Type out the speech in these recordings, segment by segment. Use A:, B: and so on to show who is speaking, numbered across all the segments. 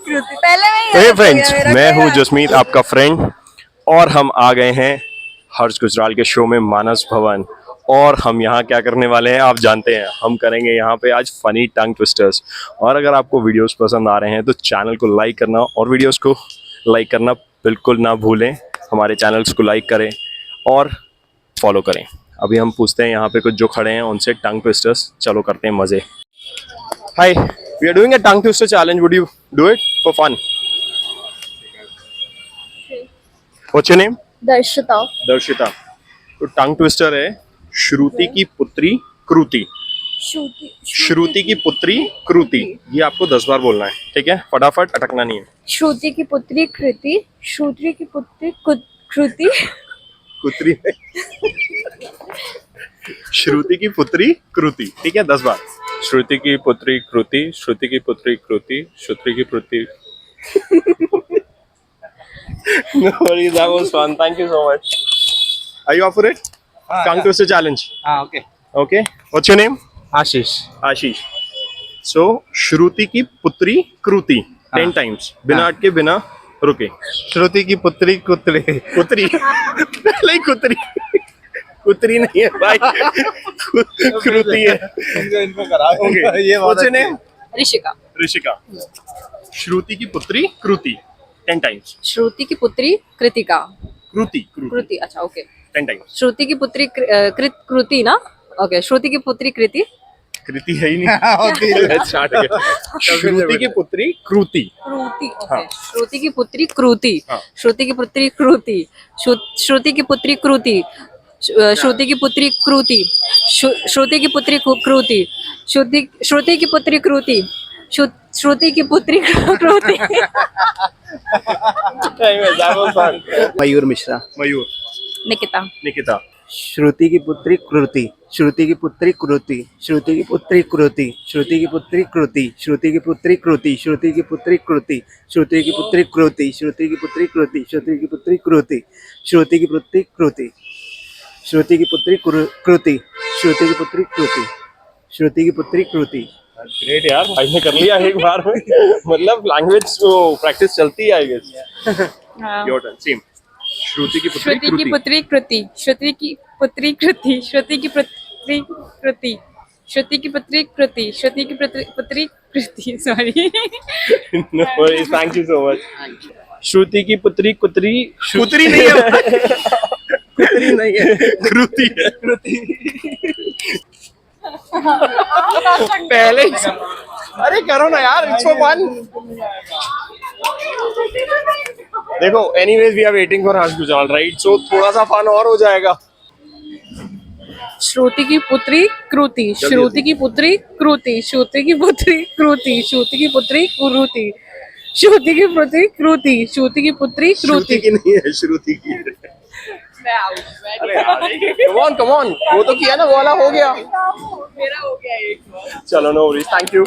A: हे friends, मैं हूँ जसमीत, आपका फ्रेंड, और हम आ गए हैं हर्ष गुजराल के शो में मानस भवन। और हम यहाँ क्या करने वाले हैं आप जानते हैं, हम करेंगे यहाँ पे आज फनी टंग ट्विस्टर्स। और अगर आपको वीडियोस पसंद आ रहे हैं तो चैनल को लाइक करना और वीडियोस को लाइक करना बिल्कुल ना भूलें। हमारे चैनल्स को लाइक करें और फॉलो करें। अभी हम पूछते हैं यहाँ पे कुछ जो खड़े हैं उनसे टंग ट्विस्टर्स। चलो करते हैं मजे। Hi, we are doing a tongue twister challenge. Would you do it for fun? What's your name?
B: Darshita.
A: Darshita. तो टंग ट्विस्टर है श्रुति की पुत्री कृति। श्रुति की पुत्री कृति, ये आपको 10 बार बोलना है, ठीक है? फटाफट, अटकना नहीं है।
B: श्रुति की पुत्री कृति। श्रुति की पुत्री कृति।
A: पुत्री श्रुति की पुत्री कृति, ठीक है? 10 बार। श्रुति की पुत्री कृति, श्रुति की पुत्री कृति, श्रुति की पुत्री। No worries, that was fun. Thank you so much. Are you up for it? Tongue twister challenge.
C: Okay.
A: Okay. What's your name?
C: Ashish.
A: Ashish. So, श्रुति की पुत्री कृति 10 times, बिना अटके बिना रुके।
C: श्रुति की पुत्री कुत्री।
A: पुत्री पहले ही कुत्री। कुत्री नहीं है भाई, कृति है।
C: इनको करा।
A: Okay.
C: ये
A: What's your name?
B: Rishika.
A: Rishika. श्रुति की पुत्री कृति 10 times.
B: श्रुति की पुत्री कृतिका।
A: कृति
B: कृति, अच्छा ओके।
A: 10 times.
B: श्रुति की पुत्री कृति ना? ओके, श्रुति की पुत्री कृति।
A: कृति है ही नहीं। Let's start again. श्रुति की पुत्री कृति।
B: कृति,
A: हाँ.
B: ओके। श्रुति की पुत्री कृति।
A: हाँ.
B: श्रुति की पुत्री कृति। श्रुति की पुत्री कृति। श्रुति की पुत्री कृति। श्रुति की पुत्री कृति। श्रुति की पुत्री कृति। श्रुति की पुत्री कृति।
C: मयूर मिश्रा।
A: मयूर।
B: निकिता।
A: निकिता।
C: श्रुति की पुत्री कृति। श्रुति की पुत्री कृति। श्रुति की पुत्री कृति। श्रुति की पुत्री कृति। श्रुति की पुत्री कृति। श्रुति की पुत्री कृति। श्रुति की पुत्री कृति। श्रुति की पुत्री कृति। श्रुति की पुत्री कृति। श्रुति की पुत्री कृति। श्रुति की पुत्री कृति। श्रुति की पुत्री कृति। श्रुति की पुत्री कृति।
A: ग्रेट यार, भाई ने कर लिया एक बार में। मतलब लैंग्वेज प्रैक्टिस चलती है I guess. Your turn. Same. Shruti की पुत्री कृति।
B: श्रुति की पुत्री कृति। श्रुति की पुत्री कृति। श्रुति की पुत्री कृति। श्रुति की पुत्री कृति। श्रुति की पुत्री Kriti. Sorry.
A: No worries, thank you so much. Shruti की पुत्री कुत्री। पुत्री नहीं है। कुत्री नहीं है, कृति है। कृति। पहले अरे करो ना यार, इट्स फॉर फन। देखो, anyways we are waiting for Harsh Gujral, right? So थोड़ा सा फन और हो जाएगा।
B: श्रुति की पुत्री कृति। श्रुति की पुत्री कृति। श्रुति की पुत्री कृति। श्रुति की पुत्री कृति। श्रुति की पुत्री कृति। श्रुति की पुत्री
A: श्रुति
B: कृति।
A: की नहीं है, श्रुति की है। अरे यार, कम ऑन, वो तो किया ना, वो वाला हो गया।
B: मेरा हो गया एक।
A: चलो, no worries, thank you.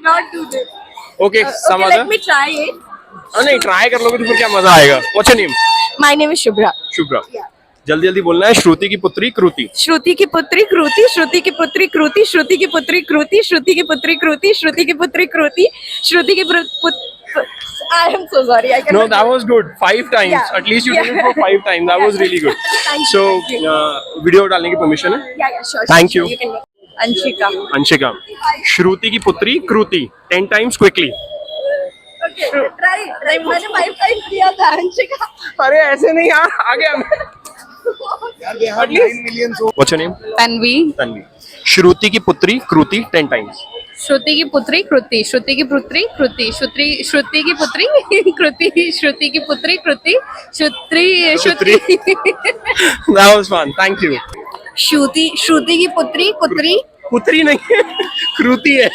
B: Not do this.
A: Okay, some
B: Okay,
A: other?
B: let me try it.
A: नहीं, ट्राई कर लोगे तो फिर क्या मजा आएगा। What's your name?
B: My name is Shubhra.
A: Shubhra. जल्दी जल्दी बोलना है। श्रुति की पुत्री कृति।
B: श्रुति की पुत्री कृति। श्रुति की पुत्री कृति। श्रुति की पुत्री कृति। श्रुति की पुत्री कृति। श्रुति की पुत्री कृति। श्रुति की I am so sorry. I cannot.
A: No, that was good. 5 times.
B: Yeah.
A: At least you did it
B: Yeah.
A: for 5 times. That was really good.
B: Thank you,
A: So,
B: thank you.
A: Video डालने की परमिशन है?
B: Yeah, sure.
A: Thank
B: sure,
A: you.
B: You can. Anshika.
A: Anshika. श्रुति की पुत्री कृति 10 times quickly.
B: Okay. Try. मैंने 5 times किया था अंशिका.
A: अरे ऐसे नहीं यार, आगे हम। What's your name?
B: Tanvi.
A: Tanvi. श्रुति की पुत्री कृति 10 times.
B: श्रुति की पुत्री कृति। श्रुति की पुत्री कृति। श्रुति की पुत्री कृति। श्रुति की पुत्री कृति। श्रुति
A: That was fun. Thank you.
B: श्रुति की पुत्री कुत्री।
A: पुत्री नहीं है, कृति है।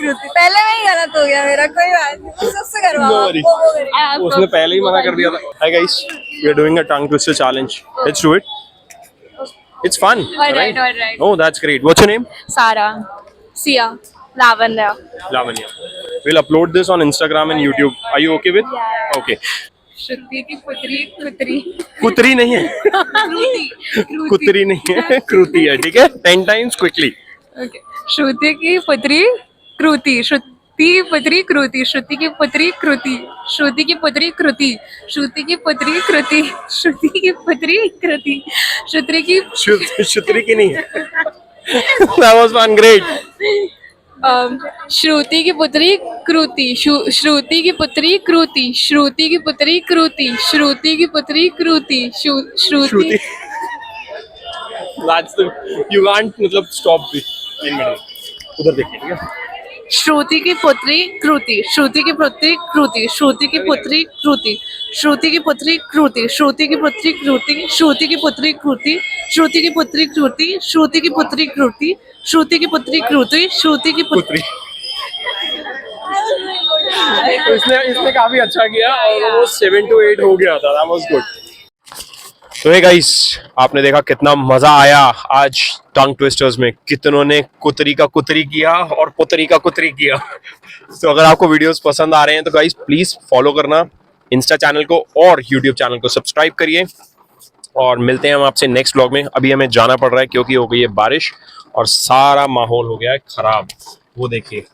B: पहले में ही गलत हो गया मेरा, कोई बात नहीं, उससे करवाओ।
A: No worries. उसने पहले ही मना कर दिया था। Hi guys, we are doing a tongue twister challenge. Let's do it. It's fun.
B: Alright, alright.
A: Oh, that's great. What's your name?
B: सारा, Siya, Lavanya.
A: Lavanya. We'll upload this on Instagram and YouTube. Are you okay with?
B: Yeah.
A: Okay.
B: श्रुति की पुत्री कुत्री।
A: कुत्री नहीं है, कुत्री नहीं है, कृति है, ठीक है? 10 times quickly.
B: Okay. श्रुति की पुत्री कृति। की पुत्री कृति श्रुति की पुत्री कृति श्रुति की पुत्री कृति श्रुति की पुत्री कृति श्रुति की पुत्री कृति श्रुति की
A: शुत्री की नहीं that was one great
B: श्रुति की पुत्री कृति श्रुति की पुत्री कृति श्रुति की पुत्री कृति श्रुति की पुत्री कृति श्रुति
A: श्रुति that's the you can't मतलब stop this in middle उधर देखिए ठीक है
B: श्रुति की पुत्री कृति श्रुति की पुत्री कृति श्रुति की पुत्री कृति श्रुति की पुत्री कृति श्रुति की पुत्री कृति श्रुति की पुत्री कृति श्रुति की पुत्री कृति श्रुति की पुत्री कृति श्रुति की पुत्री कृति श्रुति की
A: पुत्री तो इसने काफी अच्छा किया और वो 7 to 8 हो गया था that was good तो हे गाइस आपने देखा कितना मजा आया आज टंग ट्विस्टर्स में कितनों ने कुतरी का कुतरी किया और पुतरी का कुतरी किया तो अगर आपको वीडियोस पसंद आ रहे हैं तो गाइस प्लीज फॉलो करना इंस्टा चैनल को और यूट्यूब चैनल को सब्सक्राइब करिए और मिलते हैं हम आपसे नेक्स्ट व्लॉग में अभी हमें जाना पड़ रहा है क्योंकि हो गई है बारिश और सारा माहौल हो गया है खराब वो देखिए